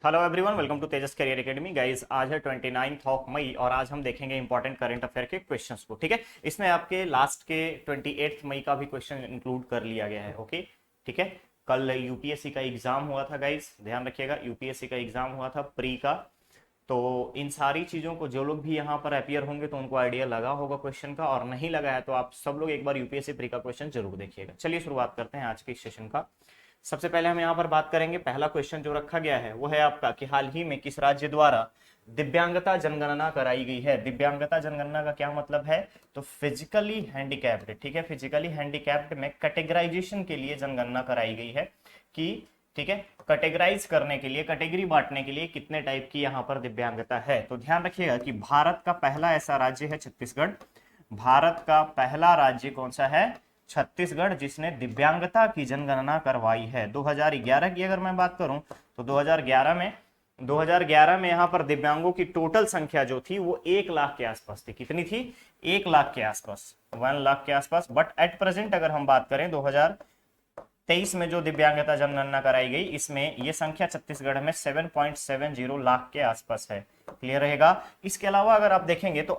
Hello everyone, welcome to Tejas career academy. Guys, आज है 29 मई और आज हम देखेंगे इंपॉर्टेंट करंट अफेयर के क्वेश्चंस को। ठीक है, इसमें आपके लास्ट के 28 मई का भी क्वेश्चन इंक्लूड कर लिया गया है। ओके, ठीक है। कल यूपीएससी का एग्जाम हुआ था गाइस, ध्यान रखिएगा, यूपीएससी का एग्जाम हुआ था प्री का। तो इन सारी चीज़ों को जो लोग भी यहाँ पर अपियर होंगे तो उनको आइडिया लगा होगा क्वेश्चन का, और नहीं लगा है तो आप सब लोग एक बार यूपीएससी प्री का क्वेश्चन जरूर देखिएगा। चलिए शुरुआत करते हैं आज के सेशन का। सबसे पहले हम यहाँ पर बात करेंगे, पहला क्वेश्चन जो रखा गया है वो है आपका कि हाल ही में किस राज्य द्वारा दिव्यांगता जनगणना कराई गई है। दिव्यांगता जनगणना का क्या मतलब है? तो फिजिकली हैंडीकैप्ड, ठीक है, फिजिकली हैंडीकैप्ड में कैटेगराइजेशन के लिए जनगणना कराई गई है कि, ठीक है, कैटेगराइज करने के लिए, कैटेगरी बांटने के लिए कितने टाइप की यहाँ पर दिव्यांगता है। तो ध्यान रखिएगा कि भारत का पहला ऐसा राज्य है छत्तीसगढ़। भारत का पहला राज्य कौन सा है? छत्तीसगढ़, जिसने दिव्यांगता की जनगणना करवाई है। 2011 की अगर मैं बात करूं तो 2011 में यहाँ पर दिव्यांगों की टोटल संख्या जो थी वो 1 लाख के आसपास थी। कितनी थी? 1 लाख के आसपास, 1 लाख के आसपास। बट एट प्रेजेंट अगर हम बात करें 2023 में जो दिव्यांगता जनगणना कराई गई, इसमें ये संख्या छत्तीसगढ़ में 7.70 लाख के आसपास है। क्लियर रहेगा। इसके अलावा अगर आप देखेंगे तो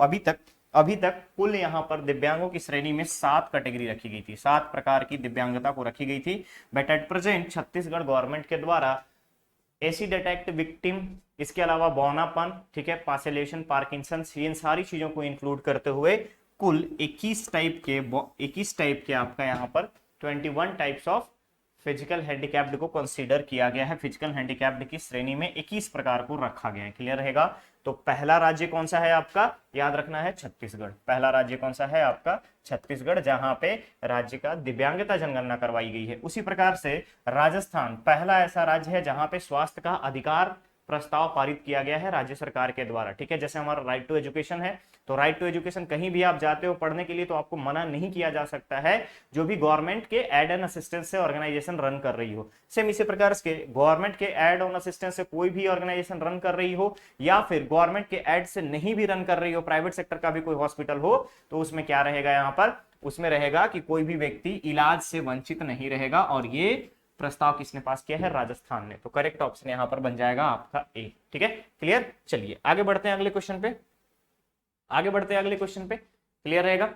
अभी तक कुल यहाँ पर दिव्यांगों की श्रेणी में 7 कैटेगरी रखी गई थी, 7 प्रकार की दिव्यांगता को रखी गई थी। But at present Chhattisgarh government के द्वारा एसी डिटेक्ट विक्टिम, इसके अलावा बौनापन, ठीक है, पार्सिलेशन, पार्किंसंस, इन सारी चीजों को इंक्लूड करते हुए कुल 21 टाइप के आपका यहाँ पर 21 टाइप्स ऑफ फिजिकल हैंडीकैप्ड को कंसीडर किया गया है। फिजिकल हैंडीकैप्ड की श्रेणी में 21 प्रकार को रखा गया है। क्लियर रहेगा। तो पहला राज्य कौन सा है आपका? याद रखना है छत्तीसगढ़। पहला राज्य कौन सा है आपका? छत्तीसगढ़, जहां पे राज्य का दिव्यांगता जनगणना करवाई गई है। उसी प्रकार से राजस्थान पहला ऐसा राज्य है जहां पे स्वास्थ्य का अधिकार प्रस्ताव पारित किया गया है राज्य सरकार के द्वारा। ठीक है, जैसे हमारा राइट टू एजुकेशन है, तो राइट टू एजुकेशन कहीं भी आप जाते हो पढ़ने के लिए तो आपको मना नहीं किया जा सकता है, जो भी गवर्नमेंट के एड एंड असिस्टेंस से ऑर्गेनाइजेशन रन कर रही हो। सेम इसी प्रकार से गवर्नमेंट के एड ऑन असिस्टेंस से कोई भी ऑर्गेनाइजेशन रन कर रही हो, या फिर गवर्नमेंट के एड से नहीं भी रन कर रही हो, प्राइवेट सेक्टर का भी कोई हॉस्पिटल हो, तो उसमें क्या रहेगा यहाँ पर? उसमें रहेगा कि कोई भी व्यक्ति इलाज से वंचित नहीं रहेगा। और ये प्रस्ताव किसने पास किया है? राजस्थान ने। तो करेक्ट ऑप्शन यहां पर बन जाएगा आपका ए। ठीक है, क्लियर। चलिए आगे बढ़ते हैं अगले क्वेश्चन पे, क्लियर रहेगा।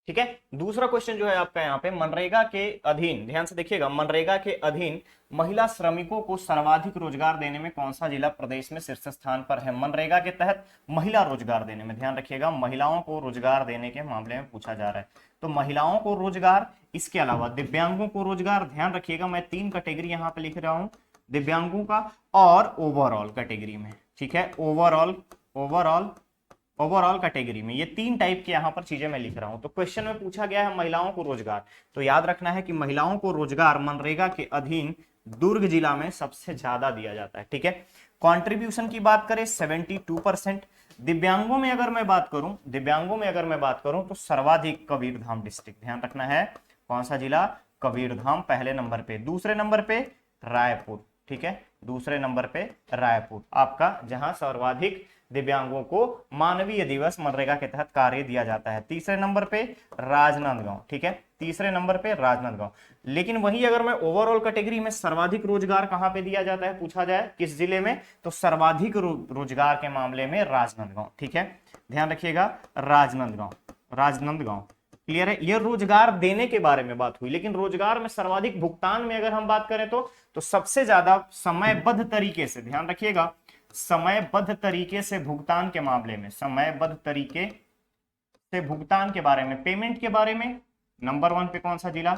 ठीक है, दूसरा क्वेश्चन जो है आपका यहाँ पे, मनरेगा के अधीन, ध्यान से देखिएगा, मनरेगा के अधीन महिला श्रमिकों को सर्वाधिक रोजगार देने में कौन सा जिला प्रदेश में शीर्ष स्थान पर है? मनरेगा के तहत महिला रोजगार देने में, ध्यान रखिएगा, महिलाओं को रोजगार देने के मामले में पूछा जा रहा है। तो महिलाओं को रोजगार, इसके अलावा दिव्यांगों को रोजगार। ध्यान रखिएगा, मैं 3 कैटेगरी यहाँ पे लिख रहा हूं दिव्यांगों का और ओवरऑल कैटेगरी में। ठीक है, ओवरऑल कैटेगरी में ये 3 टाइप के यहाँ पर चीजें मैं लिख रहा हूं। तो क्वेश्चन में पूछा गया है महिलाओं को रोजगार, तो याद रखना है कि महिलाओं को रोजगार मनरेगा के अधीन दुर्ग जिला में सबसे ज्यादा दिया जाता है। ठीक है, कॉन्ट्रीब्यूशन की बात करें 72%। दिव्यांगों में अगर मैं बात करूं तो सर्वाधिक कबीरधाम डिस्ट्रिक्ट, ध्यान रखना है, कौन सा जिला? कबीरधाम पहले नंबर पे। दूसरे नंबर पे रायपुर, ठीक है, दूसरे नंबर पे रायपुर आपका, जहां सर्वाधिक दिव्यांगों को मानवीय दिवस मनरेगा के तहत कार्य दिया जाता है। तीसरे नंबर पे राजनांदगांव, ठीक है, तीसरे नंबर पे राजनांदगांव। लेकिन वही अगर मैं ओवरऑल कैटेगरी में सर्वाधिक रोजगार कहां पे दिया जाता है, पूछा जाए किस जिले में, तो सर्वाधिक रोजगार के मामले में राजनांदगांव। ठीक है, ध्यान रखिएगा, राजनांदगांव। क्लियर है। ये रोजगार देने के बारे में बात हुई, लेकिन रोजगार में सर्वाधिक भुगतान में अगर हम बात करें तो सबसे ज्यादा समयबद्ध तरीके से, ध्यान रखिएगा, समयबद्ध तरीके से भुगतान के मामले में, समयबद्ध तरीके से भुगतान के बारे में, पेमेंट के बारे में नंबर 1 पे कौन सा जिला?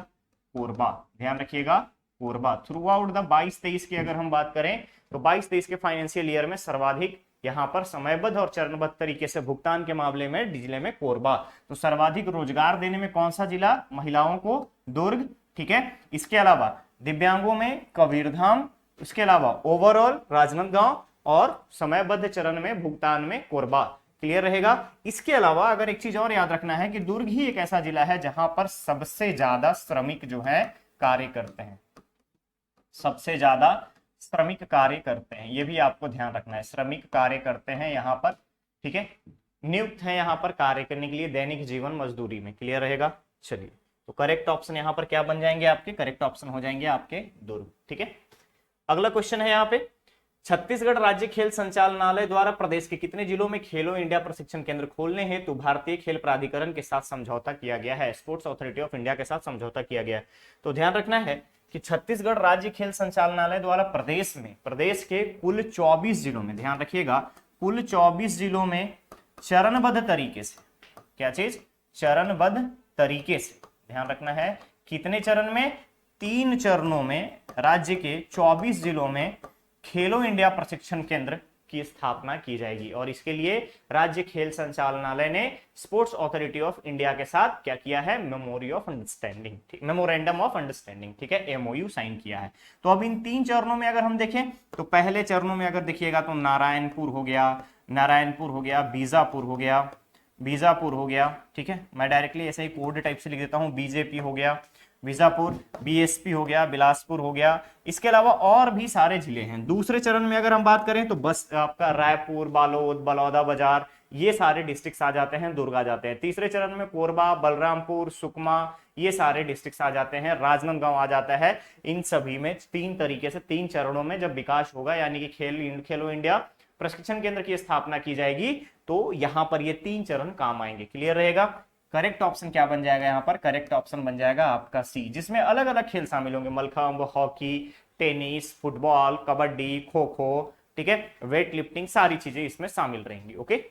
कोरबा, ध्यान रखिएगा, कोरबा। थ्रू आउट द 22-23 की अगर हम बात करें तो 22-23 के फाइनेंशियल ईयर में सर्वाधिक यहां पर समयबद्ध और चरणबद्ध तरीके से भुगतान के मामले में जिले में कोरबा। तो सर्वाधिक रोजगार देने में कौन सा जिला? महिलाओं को दुर्ग। ठीक है, इसके अलावा दिव्यांगों में कबीरधाम, इसके अलावा ओवरऑल राजनांदगांव और समयबद्ध चरण में भुगतान में कोरबा। क्लियर रहेगा। इसके अलावा अगर एक चीज और याद रखना है कि दुर्ग ही एक ऐसा जिला है जहां पर सबसे ज्यादा श्रमिक जो है कार्य करते हैं, सबसे ज्यादा श्रमिक कार्य करते हैं, ये भी आपको ध्यान रखना है, श्रमिक कार्य करते हैं यहाँ पर। ठीक है, नियुक्त है यहाँ पर कार्य करने के लिए दैनिक जीवन मजदूरी में। क्लियर रहेगा। चलिए, तो करेक्ट ऑप्शन यहाँ पर क्या बन जाएंगे आपके? करेक्ट ऑप्शन हो जाएंगे आपके दुर्ग। ठीक है, अगला क्वेश्चन है यहाँ पे, छत्तीसगढ़ राज्य खेल संचालनालय द्वारा प्रदेश के कितने जिलों में खेलो इंडिया प्रशिक्षण केंद्र खोलने हेतु भारतीय खेल प्राधिकरण के साथ समझौता किया गया है? स्पोर्ट्स अथॉरिटी ऑफ इंडिया के साथ समझौता किया गया है। तो ध्यान रखना है कि छत्तीसगढ़ राज्य खेल संचालनालय द्वारा प्रदेश के कुल 24 जिलों में, ध्यान रखिएगा, कुल 24 जिलों में चरणबद्ध तरीके से, क्या चीज, चरणबद्ध तरीके से, ध्यान रखना है, कितने चरण में, 3 चरणों में राज्य के 24 जिलों में खेलो इंडिया प्रशिक्षण केंद्र की स्थापना की जाएगी। और इसके लिए राज्य खेल संचालनालय ने स्पोर्ट्स अथॉरिटी ऑफ इंडिया के साथ क्या किया है, मेमोरेंडम ऑफ अंडरस्टैंडिंग, ठीक है, एमओयू साइन किया है। तो अब इन 3 चरणों में अगर हम देखें तो पहले चरणों में अगर देखिएगा तो नारायणपुर हो गया, बीजापुर हो गया, ठीक है, मैं डायरेक्टली ऐसे ही कोड टाइप से लिख देता हूं, बीजेपी हो गया, बीजापुर, बीएसपी हो गया, बिलासपुर हो गया, इसके अलावा और भी सारे जिले हैं। दूसरे चरण में अगर हम बात करें तो बस आपका रायपुर, बालोद, बलौदाबाजार, ये सारे डिस्ट्रिक्ट्स आ जाते हैं, दुर्ग आ जाते हैं। तीसरे चरण में कोरबा, बलरामपुर, सुकमा, ये सारे डिस्ट्रिक्ट्स आ जाते हैं, राजनांदगांव आ जाता है। इन सभी में 3 तरीके से 3 चरणों में जब विकास होगा, यानी कि खेलो इंडिया प्रशिक्षण केंद्र की स्थापना की जाएगी, तो यहां पर ये 3 चरण काम आएंगे। क्लियर रहेगा? करेक्ट ऑप्शन क्या बन जाएगा यहाँ पर? करेक्ट ऑप्शन बन जाएगा आपका सी, जिसमें अलग अलग खेल शामिल होंगे, mallakhamb, hockey, tennis, football, kabaddi, kho kho, ठीक है, वेट लिफ्टिंग, सारी चीजें इसमें शामिल रहेंगी। ओके,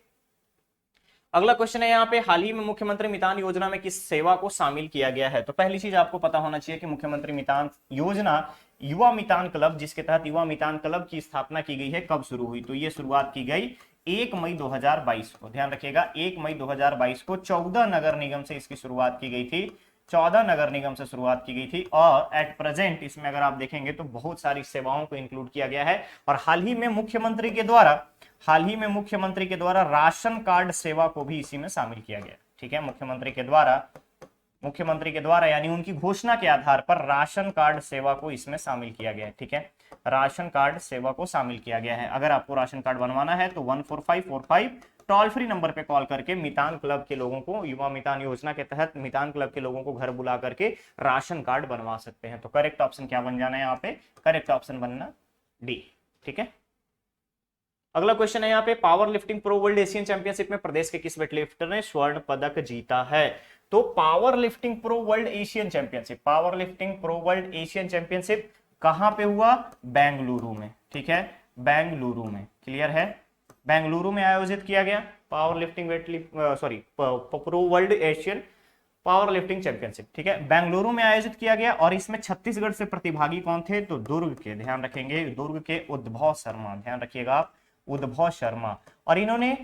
अगला क्वेश्चन है यहाँ पे, हाल ही में मुख्यमंत्री मितान योजना में किस सेवा को शामिल किया गया है? तो पहली चीज आपको पता होना चाहिए कि मुख्यमंत्री मितान योजना युवा मितान क्लब, जिसके तहत युवा मितान क्लब की स्थापना की गई है, कब शुरू हुई? तो ये शुरुआत की गई 1 मई 2022 को, ध्यान रखिएगा, 1 मई 2022 को 14 नगर निगम से इसकी शुरुआत की गई थी, 14 नगर निगम से शुरुआत की गई थी। और एट प्रेजेंट इसमें अगर आप देखेंगे तो बहुत सारी सेवाओं को इंक्लूड किया गया है। और हाल ही में मुख्यमंत्री के द्वारा राशन कार्ड सेवा को भी इसी में शामिल किया गया, ठीक है, मुख्यमंत्री के द्वारा यानी उनकी घोषणा के आधार पर राशन कार्ड सेवा को इसमें शामिल किया गया है, ठीक है, राशन कार्ड सेवा को शामिल किया गया है। अगर आपको राशन कार्ड बनवाना है तो 14545 टोल फ्री नंबर पे कॉल करके मितान क्लब के लोगों को, युवा मितान योजना के तहत मितान क्लब के लोगों को घर बुला करके राशन कार्ड बनवा सकते हैं। तो करेक्ट ऑप्शन क्या बन जाना है यहाँ पे? करेक्ट ऑप्शन बनना डी, ठीक है। अगला क्वेश्चन है यहाँ पे, power lifting pro world Asian championship में प्रदेश के किस वेटलिफ्टर ने स्वर्ण पदक जीता है? तो power lifting pro world Asian championship कहां पे हुआ? बेंगलुरु में, ठीक है, बेंगलुरु में, क्लियर है, बेंगलुरु में आयोजित किया गया power lifting pro world Asian power lifting championship, ठीक है, बेंगलुरु में आयोजित किया गया। और इसमें छत्तीसगढ़ से प्रतिभागी कौन थे? तो दुर्ग के, ध्यान रखेंगे, दुर्ग के उद्भव शर्मा, ध्यान रखिएगा आप, उद्भव शर्मा। और इन्होंने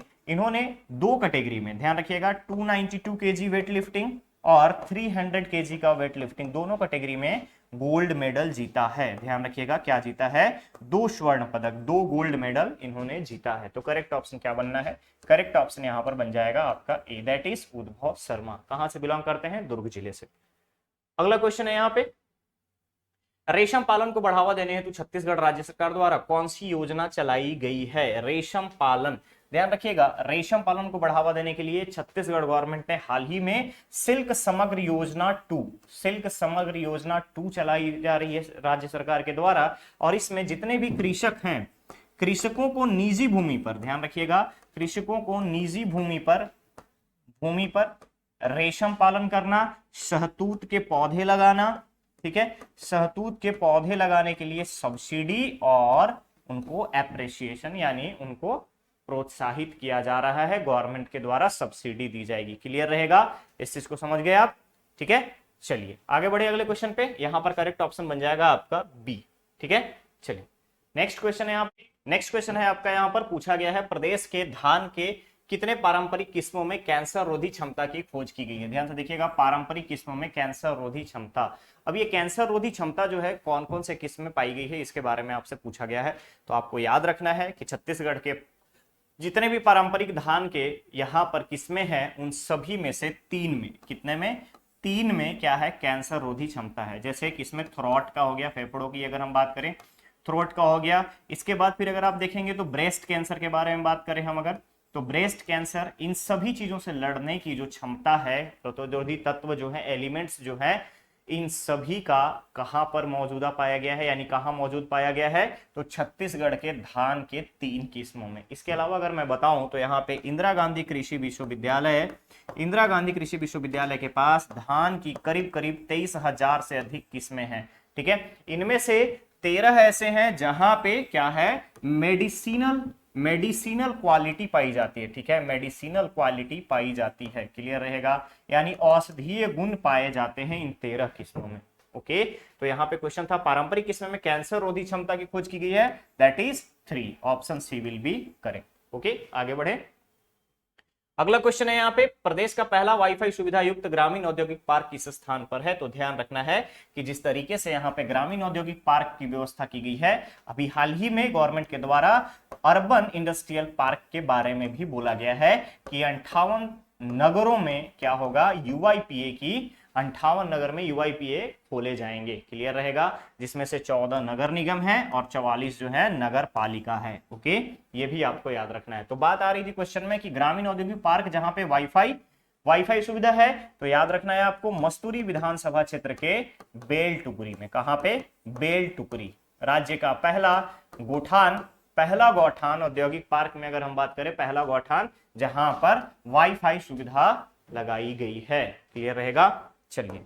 2 कैटेगरी में, ध्यान रखिएगा, 292 केजी वेट लिफ्टिंग और 300 केजी का वेट लिफ्टिंग, दोनों कैटेगरी में गोल्ड मेडल जीता है। ध्यान रखिएगा, क्या जीता है? 2 स्वर्ण पदक, 2 गोल्ड मेडल इन्होंने जीता है। तो करेक्ट ऑप्शन क्या बनना है? करेक्ट ऑप्शन यहां पर बन जाएगा आपका ए, दैट इज उद्भव शर्मा। कहां से बिलोंग करते हैं? दुर्ग जिले से। अगला क्वेश्चन है यहाँ पे, रेशम पालन को बढ़ावा देने हेतु छत्तीसगढ़ राज्य सरकार द्वारा कौन सी योजना चलाई गई है? रेशम पालन, ध्यान रखिएगा, रेशम पालन को बढ़ावा देने के लिए छत्तीसगढ़ गवर्नमेंट ने हाल ही में सिल्क समग्र योजना 2 चलाई जा रही है राज्य सरकार के द्वारा। और इसमें जितने भी कृषक हैं, कृषकों को निजी भूमि पर, ध्यान रखिएगा, कृषकों को निजी भूमि पर रेशम पालन करना, शहतूत के पौधे लगाना, ठीक है, शहतूत के पौधे लगाने के लिए सब्सिडी और उनको एप्रिसिएशन यानी उनको प्रोत्साहित किया जा रहा है, गवर्नमेंट के द्वारा सब्सिडी दी जाएगी। क्लियर रहेगा? इस चीज को समझ गए आप, ठीक है। चलिए आगे बढ़े अगले क्वेश्चन पे, यहां पर करेक्ट ऑप्शन बन जाएगा आपका बी, ठीक है। चलिए नेक्स्ट क्वेश्चन है आपका, यहां पर पूछा गया है, प्रदेश के धान के कितने पारंपरिक किस्मों में कैंसर रोधी क्षमता की खोज की गई है? ध्यान से देखिएगा, पारंपरिक किस्मों में कैंसर रोधी क्षमता। अब ये कैंसर रोधी क्षमता जो है कौन कौन से किस्म में पाई गई है, इसके बारे में आपसे पूछा गया है। तो आपको याद रखना है कि छत्तीसगढ़ के जितने भी पारंपरिक धान के यहाँ पर किस्में हैं, उन सभी में से 3 में, कितने में? 3 में क्या है? कैंसर रोधी क्षमता है। जैसे कि इसमें थ्रोट का हो गया, फेफड़ों की अगर हम बात करें, थ्रोट का हो गया। इसके बाद फिर अगर आप देखेंगे तो ब्रेस्ट कैंसर के बारे में बात करें हम अगर, तो ब्रेस्ट कैंसर, इन सभी चीजों से लड़ने की जो क्षमता है, प्रतिरोधी तत्व जो है, एलिमेंट्स जो है, इन सभी का कहां पर मौजूदा पाया गया है, यानी कहां मौजूद पाया गया है, तो छत्तीसगढ़ के धान के 3 किस्मों में। इसके अलावा अगर मैं बताऊं तो यहाँ पे इंदिरा गांधी कृषि विश्वविद्यालय है, इंदिरा गांधी कृषि विश्वविद्यालय के पास धान की करीब करीब 23,000 से अधिक किस्में हैं। ठीक है, इनमें से 13 ऐसे हैं जहां पे क्या है, मेडिसिनल क्वालिटी पाई जाती है। ठीक है, मेडिसिनल क्वालिटी पाई जाती है, क्लियर रहेगा, यानी औषधीय गुण पाए जाते हैं इन 13 किस्मों में। ओके, तो यहां पे क्वेश्चन था पारंपरिक किस्में में कैंसर रोधी क्षमता की खोज की गई है, that is 3, option C will be correct. Okay, आगे बढ़े। अगला क्वेश्चन है यहाँ पे, प्रदेश का पहला वाईफाई सुविधा युक्त ग्रामीण औद्योगिक पार्क किस स्थान पर है। तो ध्यान रखना है कि जिस तरीके से यहाँ पे ग्रामीण औद्योगिक पार्क की व्यवस्था की गई है, अभी हाल ही में गवर्नमेंट के द्वारा अर्बन इंडस्ट्रियल पार्क के बारे में भी बोला गया है कि 58 नगरों में क्या होगा, यूआईपीए की 58 नगर में यूआईपीए खोले जाएंगे, क्लियर रहेगा, जिसमें से 14 नगर निगम है और 44 जो है नगर पालिका है। ओके, ये भी आपको याद रखना है। तो बात आ रही थी क्वेश्चन में कि ग्रामीण औद्योगिक पार्क जहां पे वाईफाई सुविधा है, तो याद रखना है आपको मस्तूरी विधानसभा क्षेत्र के बेलटुकुरी में। कहां पे, बेलटुकुरी, राज्य का पहला गौठान औद्योगिक पार्क में अगर हम बात करें, पहला गौठान जहां पर वाईफाई सुविधा लगाई गई है, क्लियर रहेगा। चलिए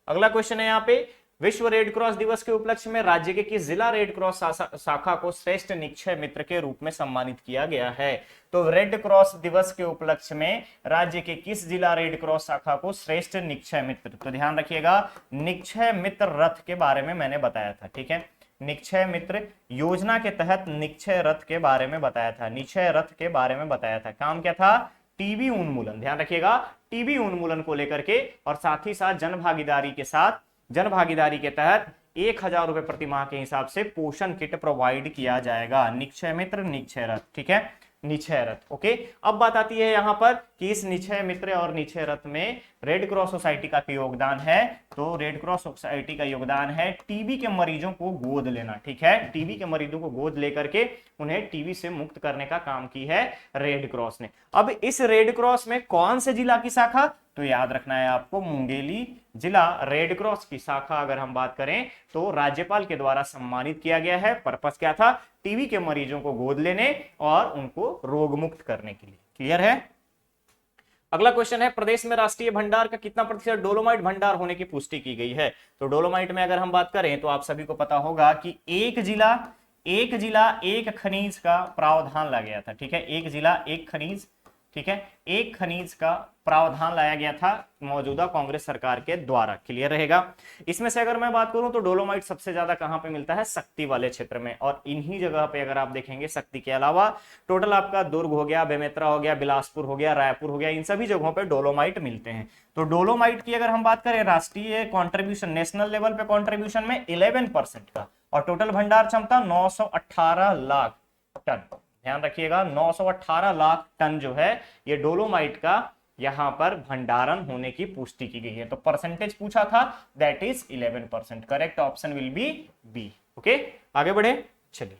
अगला क्वेश्चन है यहाँ पे, विश्व रेड क्रॉस दिवस के उपलक्ष्य में राज्य के किस जिला रेड क्रॉस शाखा को श्रेष्ठ निक्षय मित्र के रूप में सम्मानित किया गया है। तो रेड क्रॉस दिवस के उपलक्ष्य में राज्य के किस जिला रेड क्रॉस शाखा को श्रेष्ठ निक्षय मित्र, तो ध्यान रखिएगा, निक्षय मित्र रथ के बारे में मैंने बताया था। ठीक है, निक्षय मित्र योजना के तहत निक्षय रथ के बारे में बताया था, निक्षय रथ के बारे में बताया था। काम क्या था, टीबी उन्मूलन, ध्यान रखिएगा, टीबी उन्मूलन को लेकर के, और साथ ही साथ जन भागीदारी के तहत 1,000 रुपए प्रति माह के हिसाब से पोषण किट प्रोवाइड किया जाएगा। निक्षय मित्र, निक्षय रथ, ठीक है, निक्षय रथ। ओके, अब बात आती है यहां पर कि इस निक्षय मित्र और निक्षय रथ में रेड क्रॉस सोसाइटी का योगदान है। तो रेड क्रॉस सोसाइटी का योगदान है टीबी के मरीजों को गोद लेना। ठीक है, टीबी के मरीजों को गोद लेकर के उन्हें टीबी से मुक्त करने का काम की है रेड क्रॉस ने। अब इस रेड क्रॉस में कौन से जिला की शाखा, तो याद रखना है आपको, मुंगेली जिला रेड क्रॉस की शाखा अगर हम बात करें तो राज्यपाल के द्वारा सम्मानित किया गया है। पर्पस क्या था, टीबी के मरीजों को गोद लेने और उनको रोग मुक्त करने के लिए, क्लियर है। अगला क्वेश्चन है, प्रदेश में राष्ट्रीय भंडार का कितना प्रतिशत डोलोमाइट भंडार होने की पुष्टि की गई है। तो डोलोमाइट में अगर हम बात करें तो आप सभी को पता होगा कि एक जिला एक खनिज का प्रावधान लाया गया था। ठीक है, एक जिला एक खनिज, ठीक है, एक खनिज का प्रावधान लाया गया था मौजूदा कांग्रेस सरकार के द्वारा, क्लियर रहेगा। इसमें से अगर मैं बात करूं तो डोलोमाइट सबसे ज्यादा कहां पे मिलता है, शक्ति वाले क्षेत्र में, और इन्हीं जगह पे अगर आप देखेंगे शक्ति के अलावा टोटल आपका दुर्ग हो गया, बेमेतरा हो गया, बिलासपुर हो गया, रायपुर हो गया, इन सभी जगहों पे डोलोमाइट मिलते हैं। तो डोलोमाइट की अगर हम बात करें राष्ट्रीय कॉन्ट्रीब्यूशन, नेशनल लेवल पे कॉन्ट्रीब्यूशन में 11% का, और टोटल भंडार क्षमता 918 लाख टन। ध्यान रखिएगा, 918 लाख टन जो है ये डोलोमाइट का यहां पर भंडारण होने की पुष्टि की गई है। तो परसेंटेज पूछा था, that is 11%, correct option will be B. Okay, आगे बढ़े। चलिए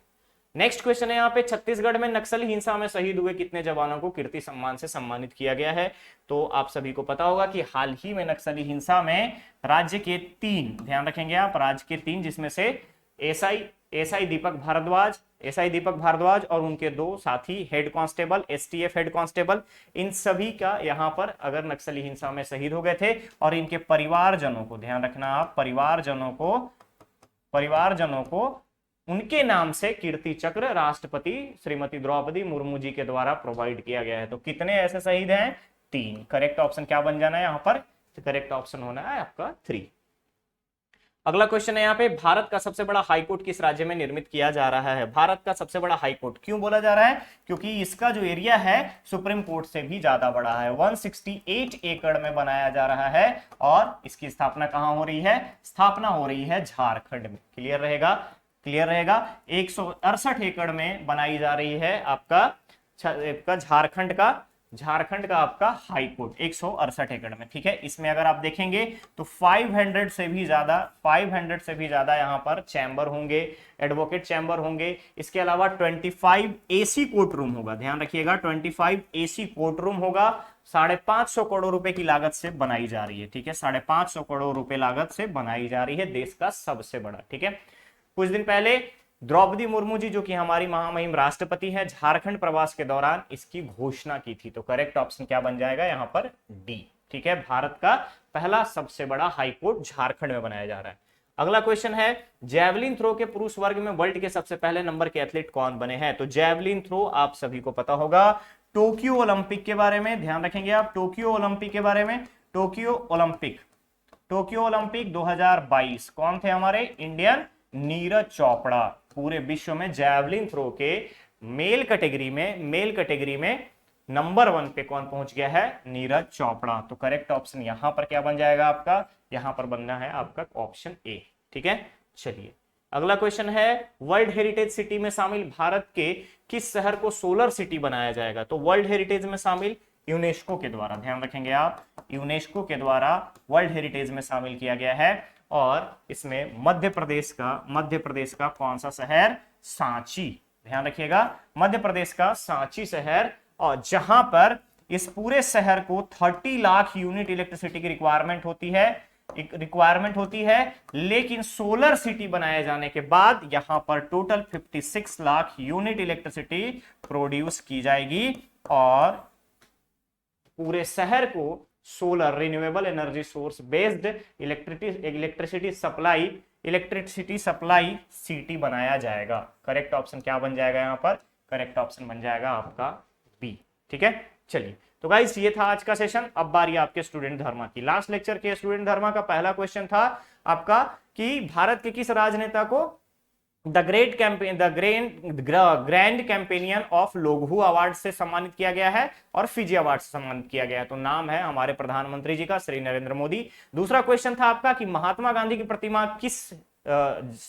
नेक्स्ट क्वेश्चन है यहाँ पे, छत्तीसगढ़ में नक्सली हिंसा में शहीद हुए कितने जवानों को कीर्ति सम्मान से सम्मानित किया गया है। तो आप सभी को पता होगा कि हाल ही में नक्सली हिंसा में राज्य के 3, ध्यान रखेंगे आप, राज्य के 3, जिसमें से एसआई दीपक भारद्वाज और उनके 2 साथी head constable, STF head constable, इन सभी का यहां पर अगर नक्सली हिंसा में शहीद हो गए थे, और इनके परिवारजनों को, ध्यान रखना आप, परिवारजनों को उनके नाम से कीर्ति चक्र राष्ट्रपति श्रीमती द्रौपदी मुर्मू जी के द्वारा प्रोवाइड किया गया है। तो कितने ऐसे शहीद हैं, 3। करेक्ट ऑप्शन क्या बन जाना है यहाँ पर, करेक्ट ऑप्शन होना है आपका 3। अगला क्वेश्चन है यहाँ पे, भारत का सबसे बड़ा हाईकोर्ट किस राज्य में निर्मित किया जा रहा है। भारत का सबसे बड़ा हाईकोर्ट क्यों बोला जा रहा है, क्योंकि इसका जो एरिया है सुप्रीम कोर्ट से भी ज्यादा बड़ा है, 168 एकड़ में बनाया जा रहा है, और इसकी स्थापना कहां हो रही है, स्थापना हो रही है झारखंड में, क्लियर रहेगा। 168 एकड़ में बनाई जा रही है आपका झारखंड का झारखंड का आपका हाई कोर्ट 168 एकड़ में, ठीक है। इसमें अगर आप देखेंगे तो 500 से भी ज्यादा यहाँ पर चैम्बर होंगे, एडवोकेट चैम्बर होंगे। इसके अलावा 25 एसी कोर्ट रूम होगा, ध्यान रखिएगा 25 एसी कोर्ट रूम होगा। 550 करोड़ रुपए की लागत से बनाई जा रही है, ठीक है। 550 करोड़ रुपए लागत से बनाई जा रही है, देश का सबसे बड़ा, ठीक है। कुछ दिन पहले द्रौपदी मुर्मू जी, जो कि हमारी महामहिम राष्ट्रपति है, झारखंड प्रवास के दौरान इसकी घोषणा की थी। तो करेक्ट ऑप्शन क्या बन जाएगा यहाँ पर? डी, ठीक है। भारत का पहला सबसे बड़ा हाई कोर्ट झारखंड में बनाया जा रहा है। अगला क्वेश्चन है, जैवलिन थ्रो के पुरुष वर्ग में वर्ल्ड के सबसे पहले नंबर के एथलीट कौन बने हैं? तो जैवलिन थ्रो आप सभी को पता होगा, टोक्यो ओलंपिक के बारे में ध्यान रखेंगे आप, टोक्यो ओलंपिक के बारे में। टोक्यो ओलंपिक 2022 कौन थे हमारे? इंडियन नीरज चोपड़ा। पूरे विश्व में जैवलिन थ्रो के मेल कैटेगरी में नंबर 1 पे कौन पहुंच गया है? नीरज चोपड़ा। तो करेक्ट ऑप्शन यहां पर क्या बन जाएगा आपका? यहां पर बनना है आपका ऑप्शन ए, ठीक है। चलिए अगला क्वेश्चन है, वर्ल्ड हेरिटेज सिटी में शामिल भारत के किस शहर को सोलर सिटी बनाया जाएगा? तो वर्ल्ड हेरिटेज में शामिल यूनेस्को के द्वारा, ध्यान रखेंगे आप, यूनेस्को के द्वारा वर्ल्ड हेरिटेज में शामिल किया गया है। और इसमें मध्य प्रदेश का कौन सा शहर? सांची, ध्यान रखिएगा, मध्य प्रदेश का सांची शहर। और जहां पर इस पूरे शहर को 30 लाख यूनिट इलेक्ट्रिसिटी की रिक्वायरमेंट होती है, लेकिन सोलर सिटी बनाए जाने के बाद यहां पर total 56 lakh unit electricity produce की जाएगी। और पूरे शहर को solar renewable energy source based electricity supply city बनाया जाएगा। करेक्ट ऑप्शन क्या बन जाएगा यहाँ पर? करेक्ट ऑप्शन बन जाएगा आपका बी, ठीक है। चलिए तो गाइस ये था आज का सेशन। अब बारी आपके स्टूडेंट धर्मा की। लास्ट लेक्चर के स्टूडेंट धर्मा का पहला क्वेश्चन था आपका कि भारत के किस राजनेता को ग्रैंड कैंपेनियन ऑफ लोगहू अवार्ड से सम्मानित किया गया है और फिजी अवार्ड से सम्मानित किया गया है? तो नाम है हमारे प्रधानमंत्री जी का, श्री नरेंद्र मोदी। दूसरा क्वेश्चन था आपका कि महात्मा गांधी की प्रतिमा किस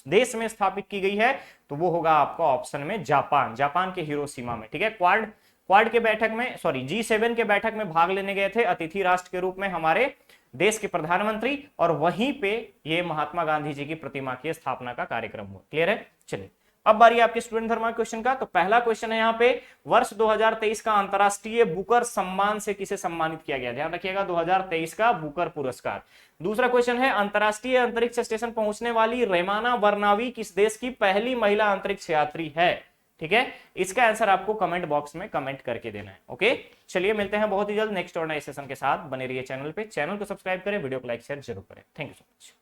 देश में स्थापित की गई है? तो वो होगा आपका ऑप्शन में जापान के हिरोशिमा में, ठीक है। क्वाड के बैठक में G7 के बैठक में भाग लेने गए थे अतिथि राष्ट्र के रूप में हमारे देश के प्रधानमंत्री, और वहीं पे ये महात्मा गांधी जी की प्रतिमा की स्थापना का कार्यक्रम हुआ। क्लियर है? चलिए अब बारी आपके स्टूडेंट धर्मा क्वेश्चन का। तो पहला क्वेश्चन है यहाँ पे, वर्ष 2023 का अंतरराष्ट्रीय बुकर सम्मान से किसे सम्मानित किया गया? ध्यान रखिएगा 2023 का बुकर पुरस्कार। दूसरा क्वेश्चन है, अंतरराष्ट्रीय अंतरिक्ष स्टेशन पहुंचने वाली रैमाना बर्नावी किस देश की पहली महिला अंतरिक्ष यात्री है? ठीक है, इसका आंसर आपको कमेंट बॉक्स में कमेंट करके देना है। ओके, चलिए मिलते हैं बहुत ही जल्द नेक्स्ट और नए सेशन के साथ। बने रहिए चैनल पे, चैनल को सब्सक्राइब करें, वीडियो को लाइक शेयर जरूर करें। Thank you so much.